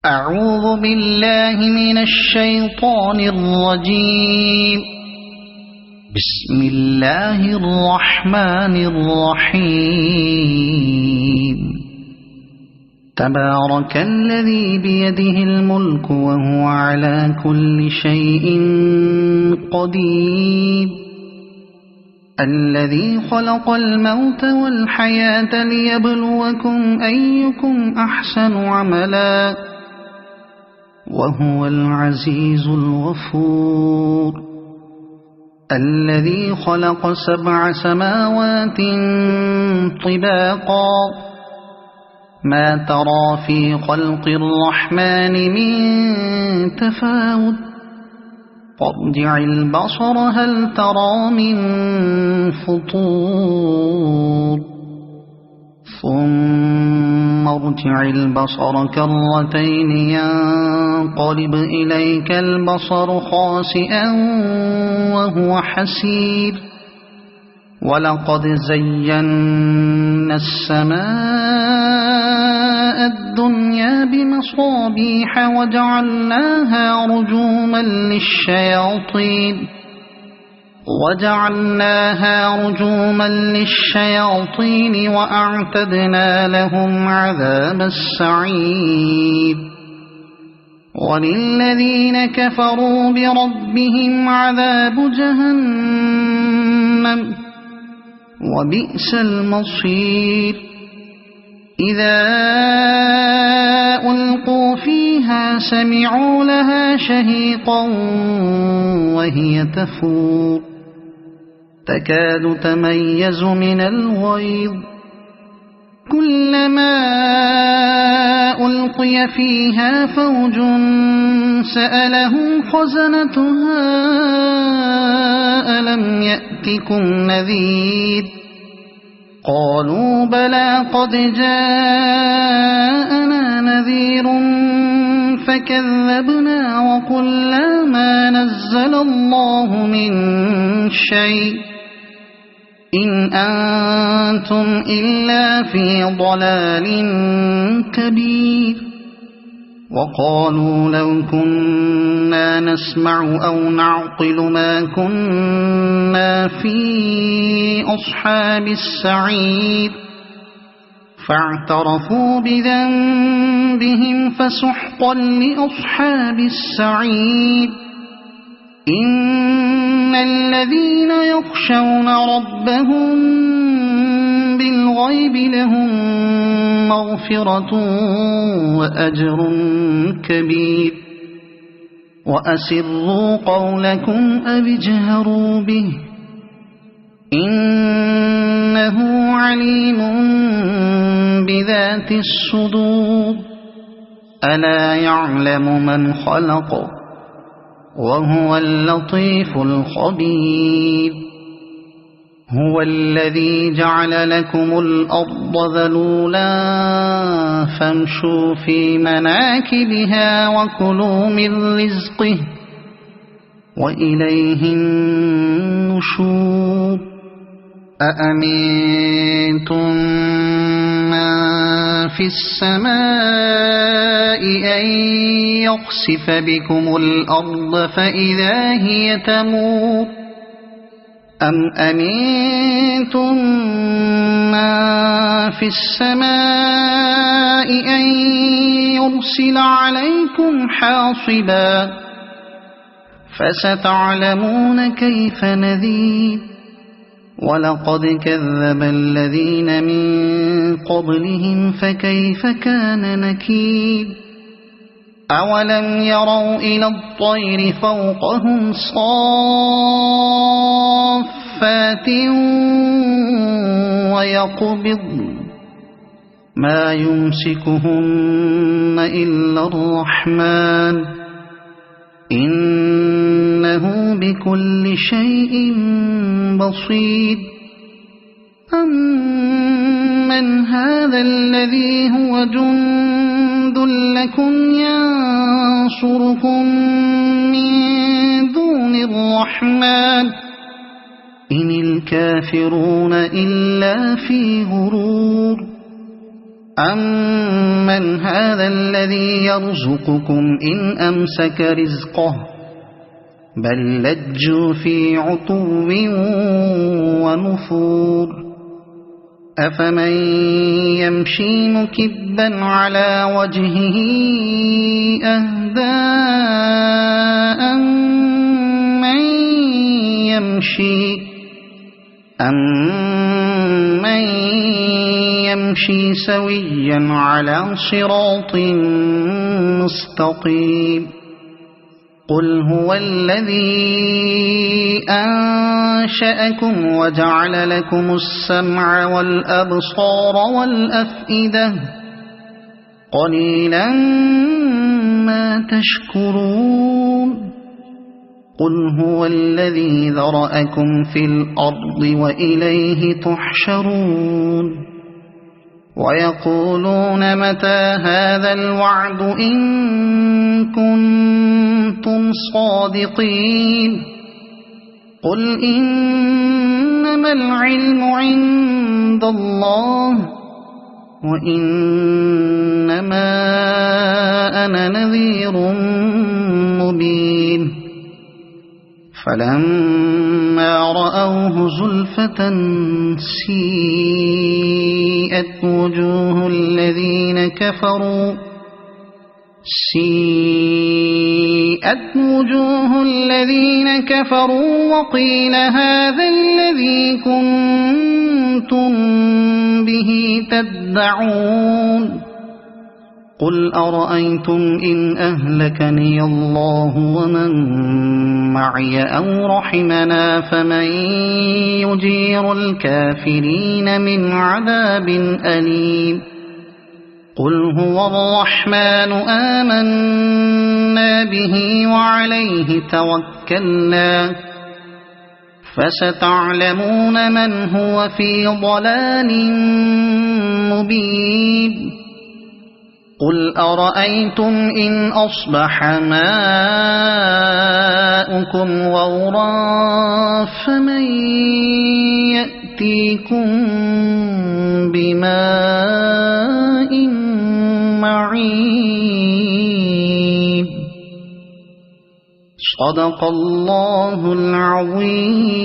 أعوذ بالله من الشيطان الرجيم. بسم الله الرحمن الرحيم. تبارك الذي بيده الملك وهو على كل شيء قدير. الذي خلق الموت والحياة ليبلوكم أيكم أحسن عملا وهو العزيز الغفور. الذي خلق 7 سماوات طباقا ما ترى في خلق الرحمن من تفاوت فارجع البصر هل ترى من فطور ثم ارجع البصر كرتين ينقلب إليك البصر خاسئا وهو حسير. ولقد زينا السماء الدنيا بمصابيح وجعلناها رجوما للشياطين وأعتدنا لهم عذاب السعير. وللذين كفروا بربهم عذاب جهنم وبئس المصير. إذا ألقوا فيها سمعوا لها شهيقا وهي تفور تكاد تميز من الغيظ. كلما ألقي فيها فوج سألهم خزنتها ألم يأتكم نذير قالوا بلى قد جاءنا نذير فكذبنا وقلنا ما نزل الله من شيء إن أنتم إلا في ضلال كبير. وقالوا لو كنا نسمع أو نعقل ما كنا في أصحاب السعير فاعترفوا بذنبهم فسحقا لأصحاب السعير. إن الذين يخشون ربهم بالغيب لهم مغفرة وأجر كبير. وأسروا قولكم أو اجهروا به إنه عليم بذات الصدور. ألا يعلم من خلق وهو اللطيف الخبير. هو الذي جعل لكم الأرض ذلولا فامشوا في مناكبها وكلوا من رزقه وإليه النشور. أأمنتم من في السماء أن يخسف بكم الأرض فإذا هي تمور أم أمنتم من في السماء أن يرسل عليكم حاصبا فستعلمون كيف نذير. ولقد كذب الذين من قبلهم فكيف كان نكير. أولم يروا إلى الطير فوقهم صافات ويقبضن ما يمسكهن إلا الرحمن إنه بكل شيء بصير. أمن هذا الذي هو جند لكم ينصركم من دون الرحمن إن الكافرون إلا في غرور. أَمَّنْ هَذَا الَّذِي يَرْزُقُكُمْ إِنْ أَمْسَكَ رِزْقَهُ بَل لَّجُّوا فِي عُتُوٍّ وَنُفُورٍ أَفَمَن يَمْشِي مُكِبًّا عَلَى وَجْهِهِ أَهْدَىٰ أَمَّن يَمْشِي سَوِيًّا عَلَى صِرَاطٍ مُّسْتَقِيمٍ قُلْ هُوَ الَّذِي أَنشَأَكُمْ وَجَعَلَ لَكُمُ السَّمْعَ وَالْأَبْصَارَ وَالْأَفْئِدَةَ قَلِيلًا مَّا تَشْكُرُونَ قُلْ هُوَ الَّذِي ذَرَأَكُمْ فِي الْأَرْضِ وَإِلَيْهِ تُحْشَرُونَ وَيَقُولُونَ مَتَىٰ هَٰذَا الْوَعْدُ إِن كُنتُمْ صَادِقِينَ قُلْ إِنَّمَا الْعِلْمُ عِندَ اللَّهِ وَإِنَّمَا أَنَا نَذِيرٌ مُّبِينٌ فَلَمَّا رَأَوْهُ زُلْفَةً سِيئَتْ وُجُوهُ الَّذِينَ كَفَرُوا وَقِيلَ هَٰذَا الَّذِي كُنتُم بِهِ تَدَّعُونَ قُلْ أَرَأَيْتُمْ إِنْ أَهْلَكَنِيَ اللَّهُ وَمَن مَّعِيَ أَوْ رَحِمَنَا فَمَن يُجِيرُ الْكَافِرِينَ مِنْ عَذَابٍ أَلِيمٍ قُلْ هُوَ الرَّحْمَٰنُ آمَنَّا بِهِ وَعَلَيْهِ تَوَكَّلْنَا فَسَتَعْلَمُونَ مَنْ هُوَ فِي ضَلَالٍ مُّبِينٍ قُلْ أَرَأَيْتُمْ إِنْ أَصْبَحَ مَاؤُكُمْ غَوْرًا فَمَن يَأْتِيكُم بِمَاءٍ مَّعِينٍ صَدَقَ اللَّهُ الْعَظِيمُ.